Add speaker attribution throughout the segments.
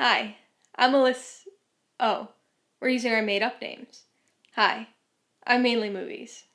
Speaker 1: Hi, I'm Alyssa. Oh, we're using our made up names. Hi, I'm Mainly Movies.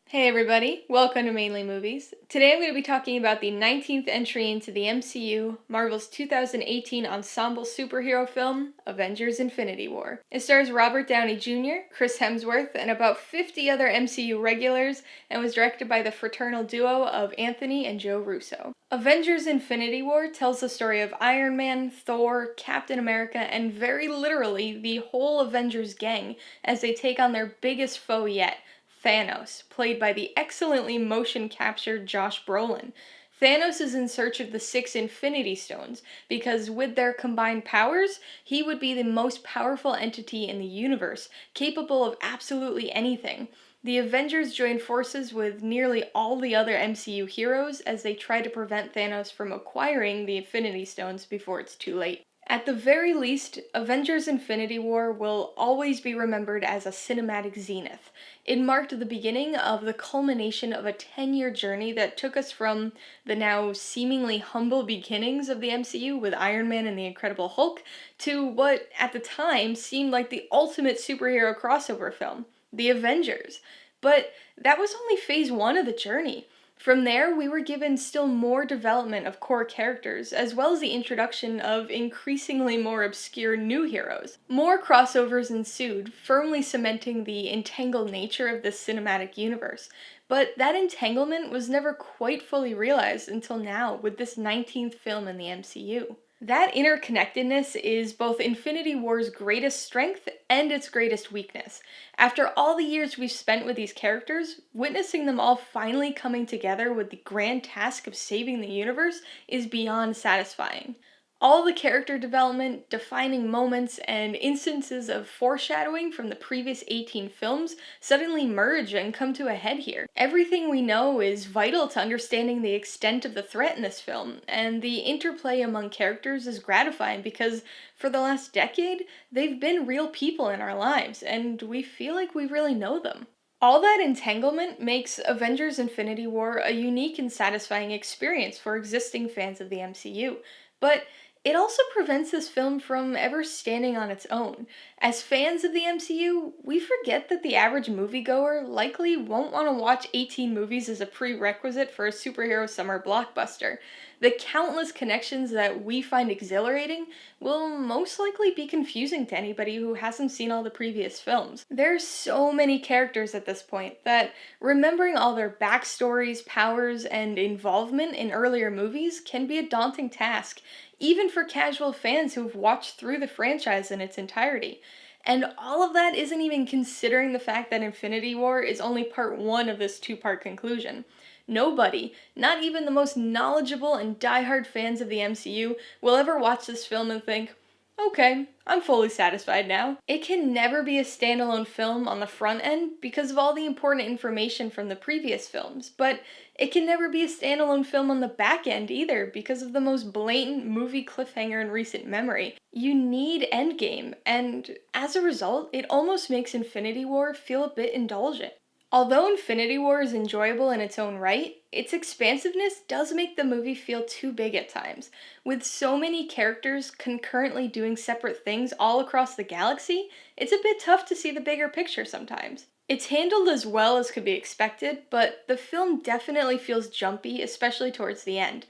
Speaker 1: Hey everybody, welcome to Mainly Movies. Today I'm going to be talking about the 19th entry into the MCU, Marvel's 2018 ensemble superhero film, Avengers Infinity War. It stars Robert Downy Jr., Chris Hemsworth, and about 50 other MCU regulars, and was directed by the fraternal duo of Anthony and Joe Russo. Avengers Infinity War tells the story of Iron Man, Thor, Captain America, and very literally the whole Avengers gang as they take on their biggest foe yet, Thanos, played by the excellently motion-captured Josh Brolin. Thanos is in search of the 6 Infinity Stones, because with their combined powers, he would be the most powerful entity in the universe, capable of absolutely anything. The Avengers join forces with nearly all the other MCU heroes as they try to prevent Thanos from acquiring the Infinity Stones before it's too late. At the very least, Avengers Infinity War will always be remembered as a cinematic zenith. It marked the beginning of the culmination of a 10-year journey that took us from the now seemingly humble beginnings of the MCU with Iron Man and the Incredible Hulk to what, at the time, seemed like the ultimate superhero crossover film, the Avengers. But that was only phase 1 of the journey. From there, we were given still more development of core characters, as well as the introduction of increasingly more obscure new heroes. More crossovers ensued, firmly cementing the entangled nature of this cinematic universe. But that entanglement was never quite fully realized until now, with this 19th film in the MCU. That interconnectedness is both Infinity War's greatest strength and its greatest weakness. After all the years we've spent with these characters, witnessing them all finally coming together with the grand task of saving the universe is beyond satisfying. All the character development, defining moments, and instances of foreshadowing from the previous 18 films suddenly merge and come to a head here. Everything we know is vital to understanding the extent of the threat in this film, and the interplay among characters is gratifying because for the last decade, they've been real people in our lives, and we feel like we really know them. All that entanglement makes Avengers Infinity War a unique and satisfying experience for existing fans of the MCU, but it also prevents this film from ever standing on its own. As fans of the MCU, we forget that the average moviegoer likely won't want to watch 18 movies as a prerequisite for a superhero summer blockbuster. The countless connections that we find exhilarating will most likely be confusing to anybody who hasn't seen all the previous films. There's so many characters at this point that remembering all their backstories, powers, and involvement in earlier movies can be a daunting task, even for casual fans who've watched through the franchise in its entirety. And all of that isn't even considering the fact that Infinity War is only part 1 of this 2-part conclusion. Nobody, not even the most knowledgeable and diehard fans of the MCU, will ever watch this film and think, okay, I'm fully satisfied now. It can never be a standalone film on the front end because of all the important information from the previous films, but it can never be a standalone film on the back end either because of the most blatant movie cliffhanger in recent memory. You need Endgame, and as a result, it almost makes Infinity War feel a bit indulgent. Although Infinity War is enjoyable in its own right, its expansiveness does make the movie feel too big at times. With so many characters concurrently doing separate things all across the galaxy, it's a bit tough to see the bigger picture sometimes. It's handled as well as could be expected, but the film definitely feels jumpy, especially towards the end.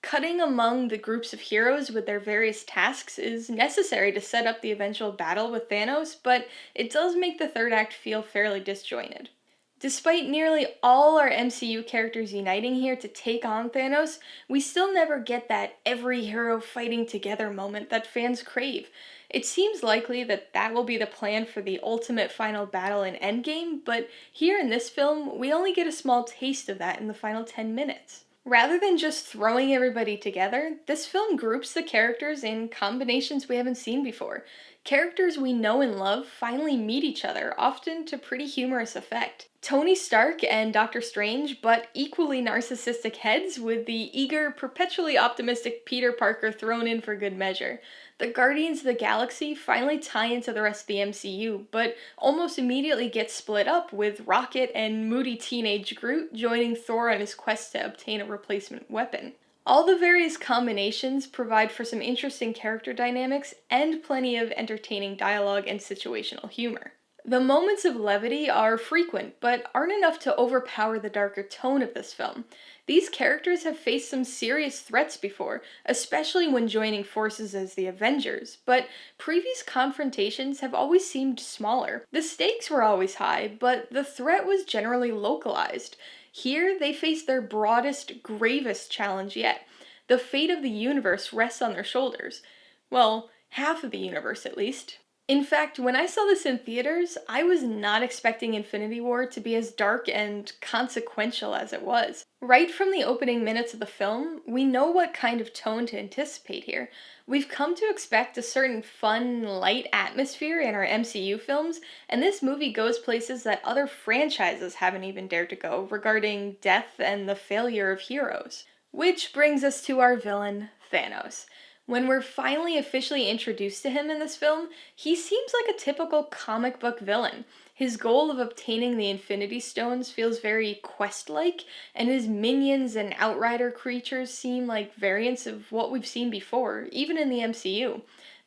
Speaker 1: Cutting among the groups of heroes with their various tasks is necessary to set up the eventual battle with Thanos, but it does make the third act feel fairly disjointed. Despite nearly all our MCU characters uniting here to take on Thanos, we still never get that every hero fighting together moment that fans crave. It seems likely that that will be the plan for the ultimate final battle in Endgame, but here in this film, we only get a small taste of that in the final 10 minutes. Rather than just throwing everybody together, this film groups the characters in combinations we haven't seen before. Characters we know and love finally meet each other, often to pretty humorous effect. Tony Stark and Doctor Strange butt equally narcissistic heads, with the eager, perpetually optimistic Peter Parker thrown in for good measure. The Guardians of the Galaxy finally tie into the rest of the MCU, but almost immediately get split up, with Rocket and moody teenage Groot joining Thor on his quest to obtain a replacement weapon. All the various combinations provide for some interesting character dynamics and plenty of entertaining dialogue and situational humor. The moments of levity are frequent, but aren't enough to overpower the darker tone of this film. These characters have faced some serious threats before, especially when joining forces as the Avengers, but previous confrontations have always seemed smaller. The stakes were always high, but the threat was generally localized. Here, they face their broadest, gravest challenge yet. The fate of the universe rests on their shoulders. Well, half of the universe at least. In fact, when I saw this in theaters, I was not expecting Infinity War to be as dark and consequential as it was. Right from the opening minutes of the film, we know what kind of tone to anticipate here. We've come to expect a certain fun, light atmosphere in our MCU films, and this movie goes places that other franchises haven't even dared to go, regarding death and the failure of heroes. Which brings us to our villain, Thanos. When we're finally officially introduced to him in this film, he seems like a typical comic book villain. His goal of obtaining the Infinity Stones feels very quest-like, and his minions and outrider creatures seem like variants of what we've seen before, even in the MCU.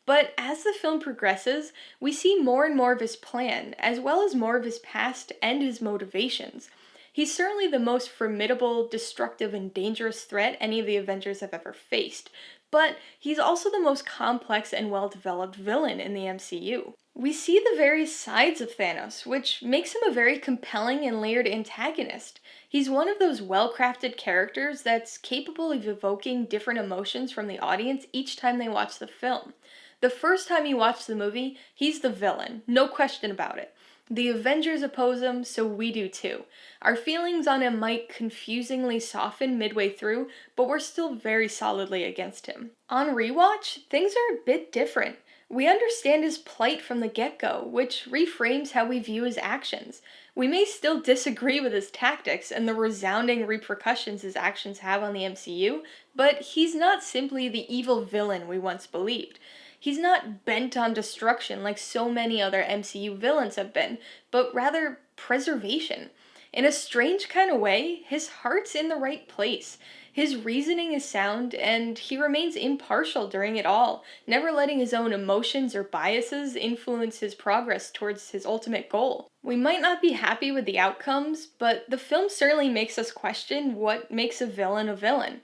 Speaker 1: But as the film progresses, we see more and more of his plan, as well as more of his past and his motivations. He's certainly the most formidable, destructive, and dangerous threat any of the Avengers have ever faced, but he's also the most complex and well-developed villain in the MCU. We see the various sides of Thanos, which makes him a very compelling and layered antagonist. He's one of those well-crafted characters that's capable of evoking different emotions from the audience each time they watch the film. The first time you watch the movie, he's the villain, no question about it. The Avengers oppose him, so we do too. Our feelings on him might confusingly soften midway through, but we're still very solidly against him. On rewatch, things are a bit different. We understand his plight from the get-go, which reframes how we view his actions. We may still disagree with his tactics and the resounding repercussions his actions have on the MCU, but he's not simply the evil villain we once believed. He's not bent on destruction like so many other MCU villains have been, but rather preservation. In a strange kind of way, his heart's in the right place. His reasoning is sound, and he remains impartial during it all, never letting his own emotions or biases influence his progress towards his ultimate goal. We might not be happy with the outcomes, but the film certainly makes us question what makes a villain a villain.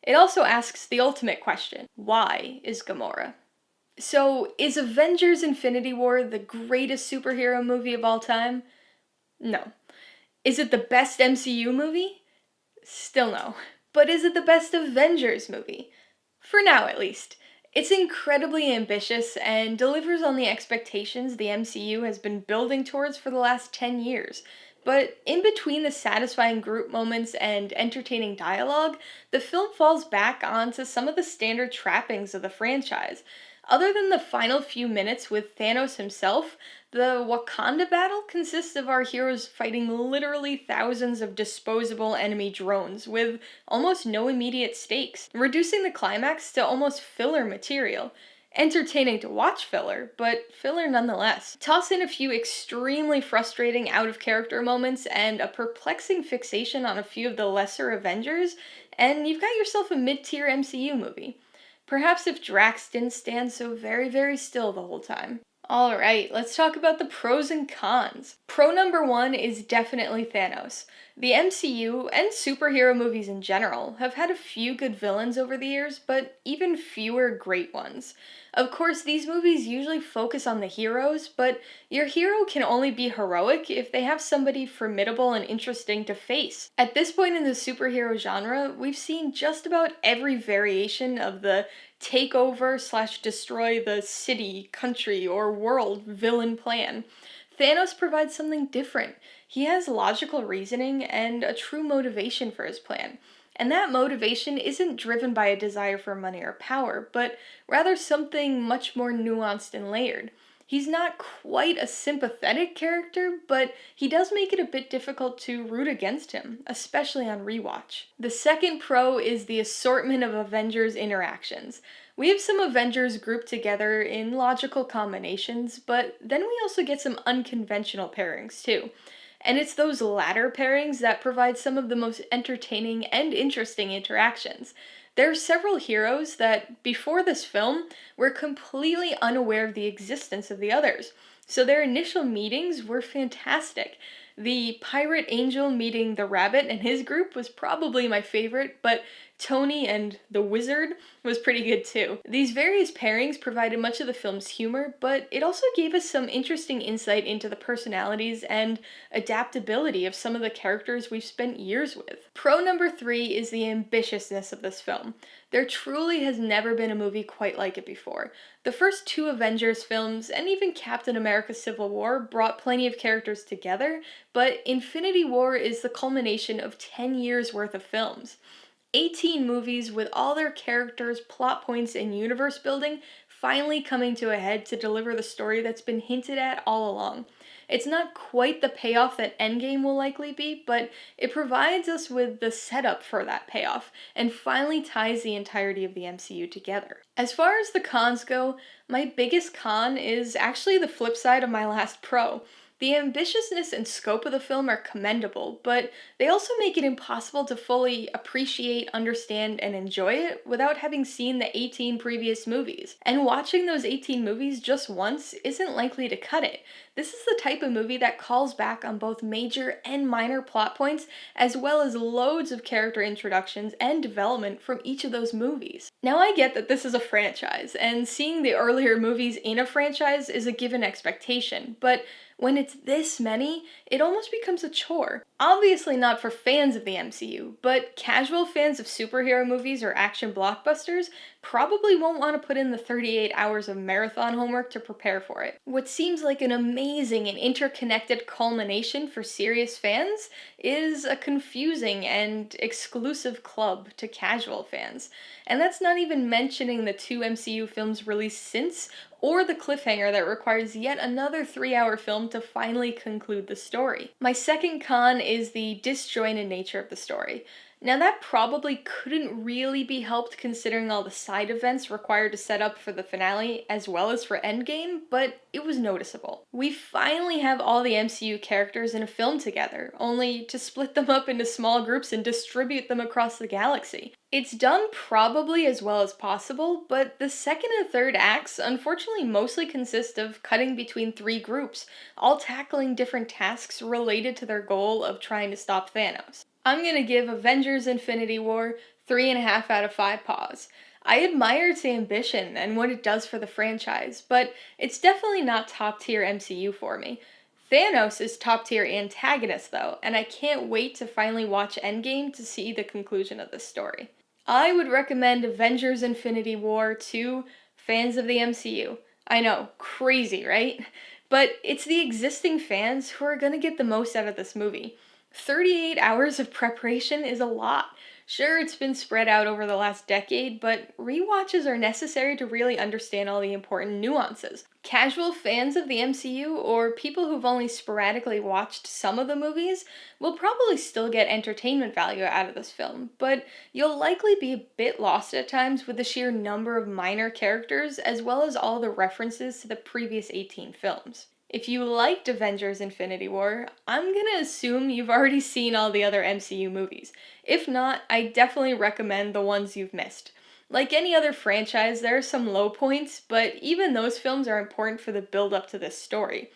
Speaker 1: It also asks the ultimate question: why is Gamora? So, is Avengers Infinity War the greatest superhero movie of all time? No. Is it the best MCU movie? Still no. But is it the best Avengers movie? For now, at least. It's incredibly ambitious and delivers on the expectations the MCU has been building towards for the last 10 years. But in between the satisfying group moments and entertaining dialogue, the film falls back onto some of the standard trappings of the franchise. Other than the final few minutes with Thanos himself, the Wakanda battle consists of our heroes fighting literally thousands of disposable enemy drones with almost no immediate stakes, reducing the climax to almost filler material. Entertaining to watch filler, but filler nonetheless. Toss in a few extremely frustrating out-of-character moments and a perplexing fixation on a few of the lesser Avengers, and you've got yourself a mid-tier MCU movie. Perhaps if Drax didn't stand so very, very still the whole time. Alright, let's talk about the pros and cons. Pro number one is definitely Thanos. The MCU, and superhero movies in general, have had a few good villains over the years, but even fewer great ones. Of course, these movies usually focus on the heroes, but your hero can only be heroic if they have somebody formidable and interesting to face. At this point in the superhero genre, we've seen just about every variation of the take over / destroy the city, country, or world villain plan. Thanos provides something different. He has logical reasoning and a true motivation for his plan. And that motivation isn't driven by a desire for money or power, but rather something much more nuanced and layered. He's not quite a sympathetic character, but he does make it a bit difficult to root against him, especially on rewatch. The second pro is the assortment of Avengers interactions. We have some Avengers grouped together in logical combinations, but then we also get some unconventional pairings too. And it's those latter pairings that provide some of the most entertaining and interesting interactions. There are several heroes that, before this film, were completely unaware of the existence of the others. So their initial meetings were fantastic. The pirate angel meeting the rabbit and his group was probably my favorite, but Tony and the wizard was pretty good too. These various pairings provided much of the film's humor, but it also gave us some interesting insight into the personalities and adaptability of some of the characters we've spent years with. Pro number 3 is the ambitiousness of this film. There truly has never been a movie quite like it before. The first 2 Avengers films, and even Captain America Civil War, brought plenty of characters together, but Infinity War is the culmination of 10 years worth of films. 18 movies with all their characters, plot points, and universe building finally coming to a head to deliver the story that's been hinted at all along. It's not quite the payoff that Endgame will likely be, but it provides us with the setup for that payoff, and finally ties the entirety of the MCU together. As far as the cons go, my biggest con is actually the flip side of my last pro. The ambitiousness and scope of the film are commendable, but they also make it impossible to fully appreciate, understand, and enjoy it without having seen the 18 previous movies. And watching those 18 movies just once isn't likely to cut it. This is the type of movie that calls back on both major and minor plot points, as well as loads of character introductions and development from each of those movies. Now I get that this is a franchise, and seeing the earlier movies in a franchise is a given expectation, but when it's this many, it almost becomes a chore. Obviously not for fans of the MCU, but casual fans of superhero movies or action blockbusters probably won't want to put in the 38 hours of marathon homework to prepare for it. What seems like an amazing and interconnected culmination for serious fans is a confusing and exclusive club to casual fans. And that's not even mentioning the 2 MCU films released since, or the cliffhanger that requires yet another 3-hour film to finally conclude the story. My second con is the disjointed nature of the story. Now that probably couldn't really be helped considering all the side events required to set up for the finale as well as for Endgame, but it was noticeable. We finally have all the MCU characters in a film together, only to split them up into small groups and distribute them across the galaxy. It's done probably as well as possible, but the second and third acts unfortunately mostly consist of cutting between 3 groups, all tackling different tasks related to their goal of trying to stop Thanos. I'm gonna give Avengers Infinity War 3.5 out of 5 paws. I admire its ambition and what it does for the franchise, but it's definitely not top tier MCU for me. Thanos is top tier antagonist though, and I can't wait to finally watch Endgame to see the conclusion of this story. I would recommend Avengers Infinity War to fans of the MCU. I know, crazy, right? But it's the existing fans who are gonna get the most out of this movie. 38 hours of preparation is a lot. Sure, it's been spread out over the last decade, but rewatches are necessary to really understand all the important nuances. Casual fans of the MCU, or people who've only sporadically watched some of the movies, will probably still get entertainment value out of this film, but you'll likely be a bit lost at times with the sheer number of minor characters, as well as all the references to the previous 18 films. If you liked Avengers Infinity War, I'm gonna assume you've already seen all the other MCU movies. If not, I definitely recommend the ones you've missed. Like any other franchise, there are some low points, but even those films are important for the build-up to this story.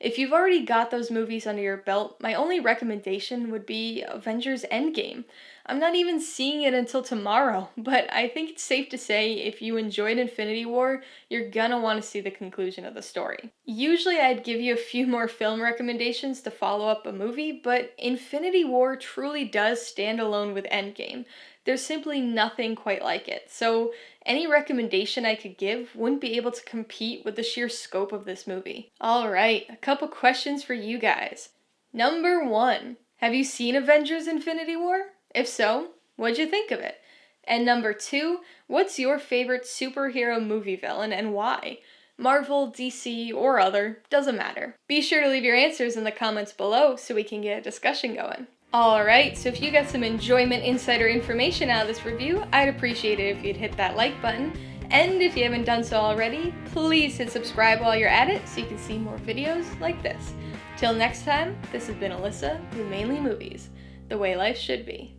Speaker 1: If you've already got those movies under your belt, my only recommendation would be Avengers Endgame. I'm not even seeing it until tomorrow, but I think it's safe to say if you enjoyed Infinity War, you're gonna want to see the conclusion of the story. Usually I'd give you a few more film recommendations to follow up a movie, but Infinity War truly does stand alone with Endgame. There's simply nothing quite like it, so any recommendation I could give wouldn't be able to compete with the sheer scope of this movie. Alright, a couple questions for you guys. Number 1. Have you seen Avengers Infinity War? If so, what'd you think of it? And number 2, what's your favorite superhero movie villain and why? Marvel, DC, or other, doesn't matter. Be sure to leave your answers in the comments below so we can get a discussion going. Alright, so if you got some enjoyment, insight, or information out of this review, I'd appreciate it if you'd hit that like button. And if you haven't done so already, please hit subscribe while you're at it so you can see more videos like this. Till next time, this has been Alyssa with Mainly Movies, the way life should be.